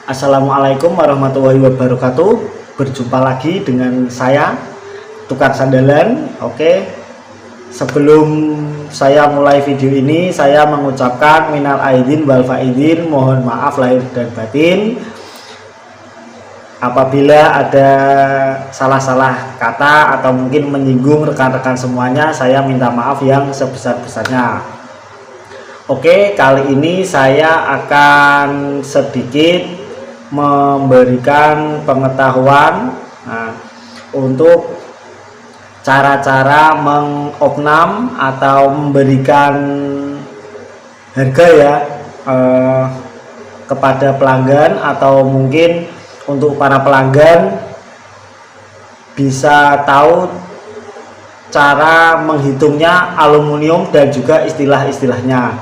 Assalamualaikum warahmatullahi wabarakatuh. Berjumpa lagi dengan saya, Tukang Sandalan. Oke, sebelum saya mulai video ini, saya mengucapkan minal aidin wal faidin, mohon maaf lahir dan batin apabila ada salah-salah kata atau mungkin menyinggung rekan-rekan semuanya. Saya minta maaf yang sebesar-besarnya. Oke, kali ini saya akan sedikit memberikan pengetahuan untuk cara-cara mengopnam atau memberikan harga ya kepada pelanggan, atau mungkin untuk para pelanggan bisa tahu cara menghitungnya aluminium dan juga istilah-istilahnya.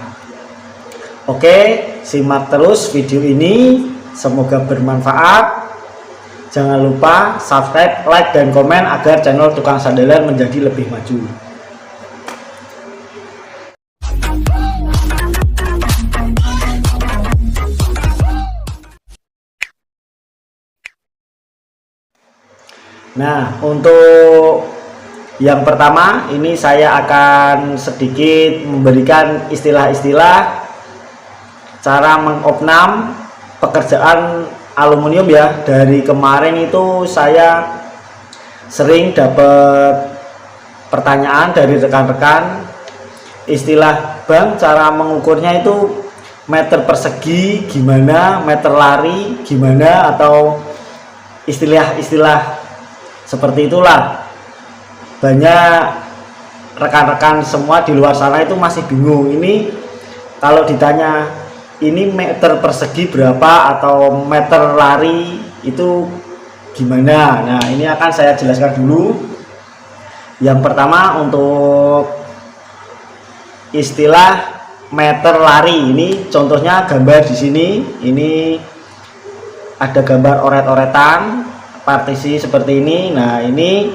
Oke, simak terus video ini. Semoga bermanfaat. Jangan lupa subscribe, like, dan komen agar channel Tukang Sandalan menjadi lebih maju. Nah, untuk yang pertama ini saya akan sedikit memberikan istilah-istilah cara mengopnam pekerjaan aluminium ya. Dari kemarin itu saya sering dapat pertanyaan dari rekan-rekan, istilah bang, cara mengukurnya itu meter persegi gimana, meter lari gimana, atau istilah-istilah seperti itulah. Banyak rekan-rekan semua di luar sana itu masih bingung. Ini kalau ditanya ini meter persegi berapa atau meter lari itu gimana, nah ini akan saya jelaskan dulu. Yang pertama, untuk istilah meter lari, ini contohnya gambar di sini. Ini ada gambar oret-oretan partisi seperti ini. Nah, ini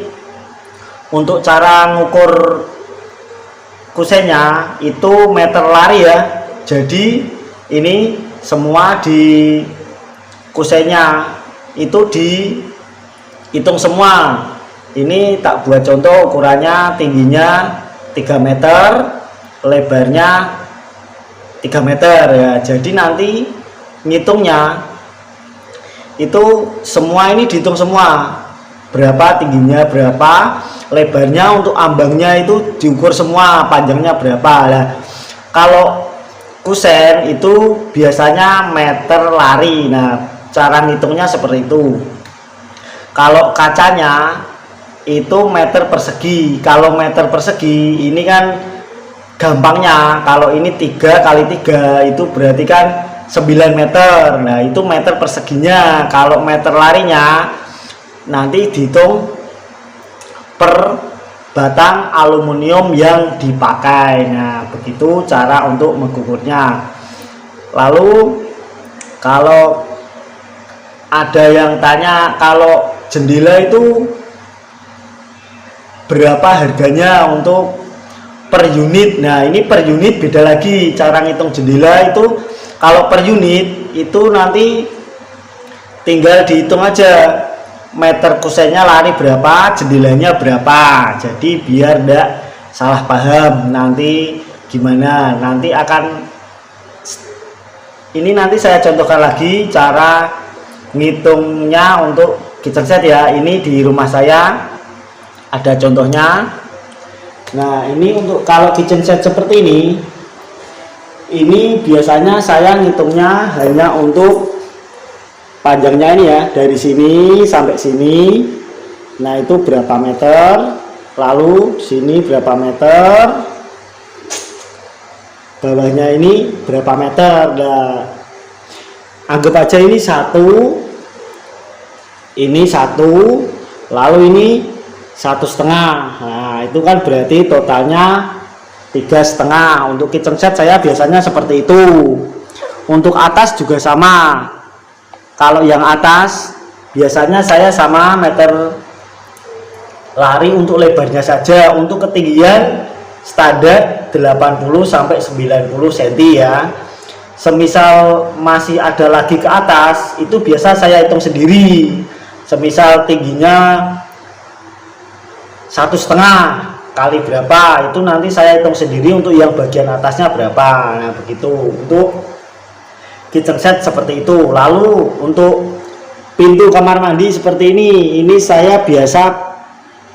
untuk cara ngukur kusennya itu meter lari ya. Jadi ini semua di kusennya itu dihitung semua. Ini tak buat contoh, ukurannya tingginya 3 meter, lebarnya 3 meter ya. Jadi nanti ngitungnya itu semua ini dihitung semua, berapa tingginya, berapa lebarnya, untuk ambangnya itu diukur semua, panjangnya berapa. Nah, kalau kusen itu biasanya meter lari. Nah, cara ngitungnya seperti itu. Kalau kacanya itu meter persegi. Kalau meter persegi ini kan gampangnya, kalau ini 3 kali 3 itu berarti kan 9 meter. Nah, itu meter perseginya. Kalau meter larinya nanti dihitung per batang aluminium yang dipakai. Nah, begitu cara untuk mengukurnya. Lalu kalau ada yang tanya, kalau jendela itu berapa harganya untuk per unit. Nah, ini per unit beda lagi cara ngitung jendela itu. Kalau per unit itu nanti tinggal dihitung aja, meter kusennya lari berapa, jendelanya berapa. Jadi biar tidak salah paham nanti gimana. Nanti akan ini nanti saya contohkan lagi cara ngitungnya untuk kitchen set ya. Ini di rumah saya ada contohnya. Nah, ini untuk kalau kitchen set seperti ini biasanya saya ngitungnya hanya untuk panjangnya ini ya, dari sini sampai sini. Nah, itu berapa meter, lalu sini berapa meter, bawahnya ini berapa meter. Nah, anggap aja ini ini satu, lalu ini 1,5. Nah, itu kan berarti totalnya 3,5. Untuk kitchen set saya biasanya seperti itu. Untuk atas juga sama. Kalau yang atas biasanya saya sama meter lari untuk lebarnya saja. Untuk ketinggian standar 80 sampai 90 cm ya. semisal masih ada lagi ke atas, itu biasa saya hitung sendiri. Semisal tingginya 1,5 kali berapa, itu nanti saya hitung sendiri untuk yang bagian atasnya berapa. Nah begitu untuk kitchen set seperti itu. Lalu untuk pintu kamar mandi seperti ini saya biasa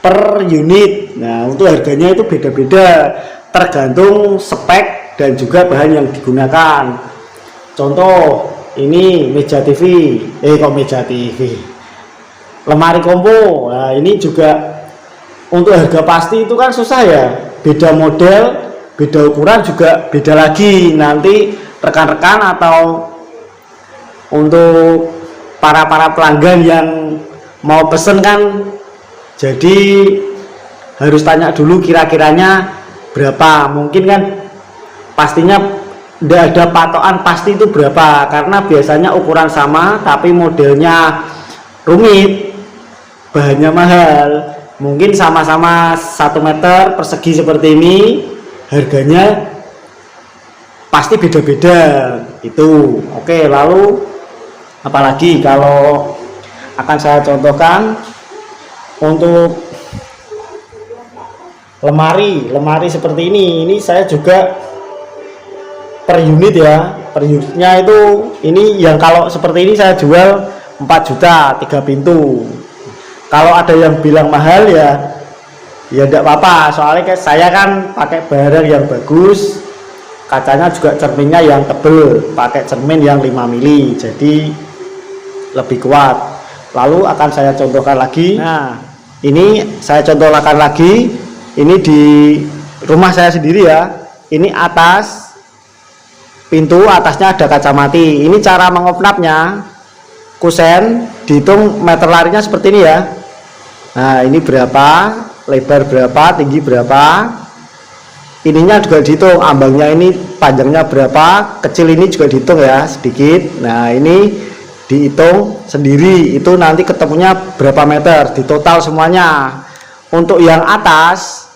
per unit. Nah untuk harganya itu beda-beda tergantung spek dan juga bahan yang digunakan. Contoh ini meja TV, lemari kompo. Nah ini juga untuk harga pasti itu kan susah ya, beda model, beda ukuran juga beda lagi. Nanti rekan-rekan atau untuk para pelanggan yang mau pesen kan, jadi harus tanya dulu kira-kiranya berapa. Mungkin kan pastinya tidak ada patokan pasti itu berapa, karena biasanya ukuran sama tapi modelnya rumit, bahannya mahal. Mungkin sama-sama 1 meter persegi seperti ini, harganya pasti beda-beda itu. Oke, lalu apalagi kalau akan saya contohkan untuk lemari seperti ini saya juga per unit ya. Per unitnya itu ini yang kalau seperti ini saya jual 4 juta 3 pintu. Kalau ada yang bilang mahal ya enggak apa-apa, soalnya saya kan pakai barang yang bagus, kacanya juga cerminnya yang tebel, pakai cermin yang 5 mili, jadi lebih kuat. Lalu akan saya contohkan lagi. Nah ini saya contohkan lagi, ini di rumah saya sendiri ya. Ini atas pintu, atasnya ada kaca mati. Ini cara mengopnapnya, kusen dihitung meter larinya seperti ini ya. Nah ini berapa, lebar berapa, tinggi berapa, ininya juga dihitung, ambangnya ini panjangnya berapa, kecil ini juga dihitung ya sedikit. Nah ini dihitung sendiri, itu nanti ketemunya berapa meter di total semuanya. Untuk yang atas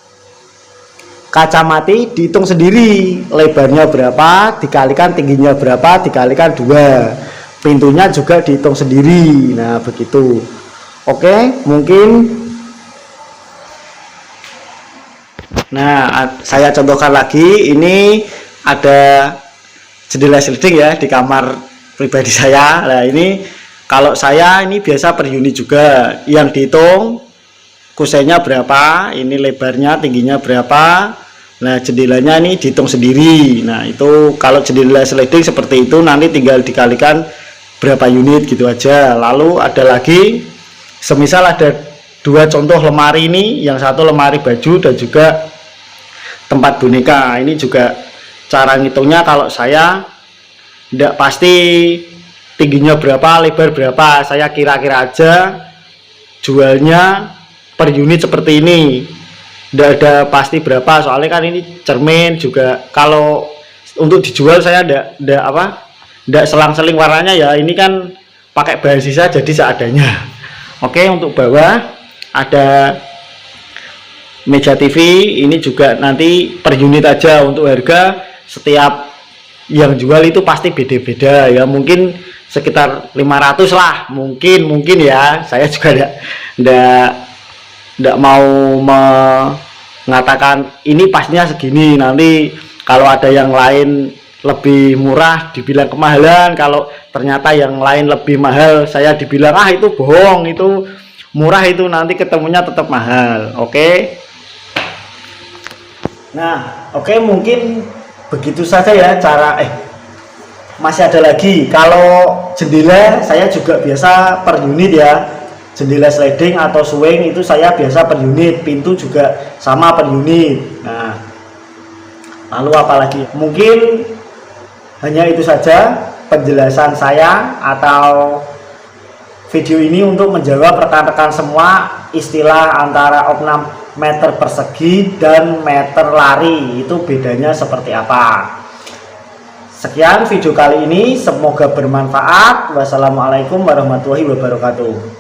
kaca mati dihitung sendiri, lebarnya berapa dikalikan tingginya berapa dikalikan 2, pintunya juga dihitung sendiri. Nah begitu. Oke, mungkin saya contohkan lagi. Ini ada jendela sliding ya di kamar pribadi saya. Nah ini kalau saya ini biasa per unit juga, yang dihitung kusennya berapa, ini lebarnya tingginya berapa. Nah jendelanya ini dihitung sendiri. Nah itu kalau jendela sliding seperti itu nanti tinggal dikalikan berapa unit gitu aja. Lalu ada lagi, semisal ada 2 contoh lemari ini, yang satu lemari baju dan juga tempat boneka. Ini juga cara ngitungnya kalau saya tidak pasti tingginya berapa, lebar berapa, saya kira-kira aja jualnya per unit seperti ini, tidak ada pasti berapa, soalnya kan ini cermin juga. Kalau untuk dijual saya tidak selang-seling warnanya ya, ini kan pakai bahan sisa jadi seadanya. Oke, untuk bawah ada meja TV, ini juga nanti per unit aja. Untuk harga setiap yang jual itu pasti beda-beda ya, mungkin sekitar 500 lah, mungkin ya. Saya juga tidak mau mengatakan ini pastinya segini, nanti kalau ada yang lain lebih murah dibilang kemahalan, kalau ternyata yang lain lebih mahal saya dibilang itu bohong, itu murah, itu nanti ketemunya tetap mahal. Oke. Nah oke, mungkin begitu saja ya cara masih ada lagi. Kalau jendela saya juga biasa per unit ya, jendela sliding atau swing itu saya biasa per unit, pintu juga sama per unit. Nah lalu apalagi, mungkin hanya itu saja penjelasan saya atau video ini untuk menjawab rekan-rekan semua istilah antara opnam meter persegi dan meter lari itu bedanya seperti apa. Sekian video kali ini, semoga bermanfaat. Wassalamualaikum warahmatullahi wabarakatuh.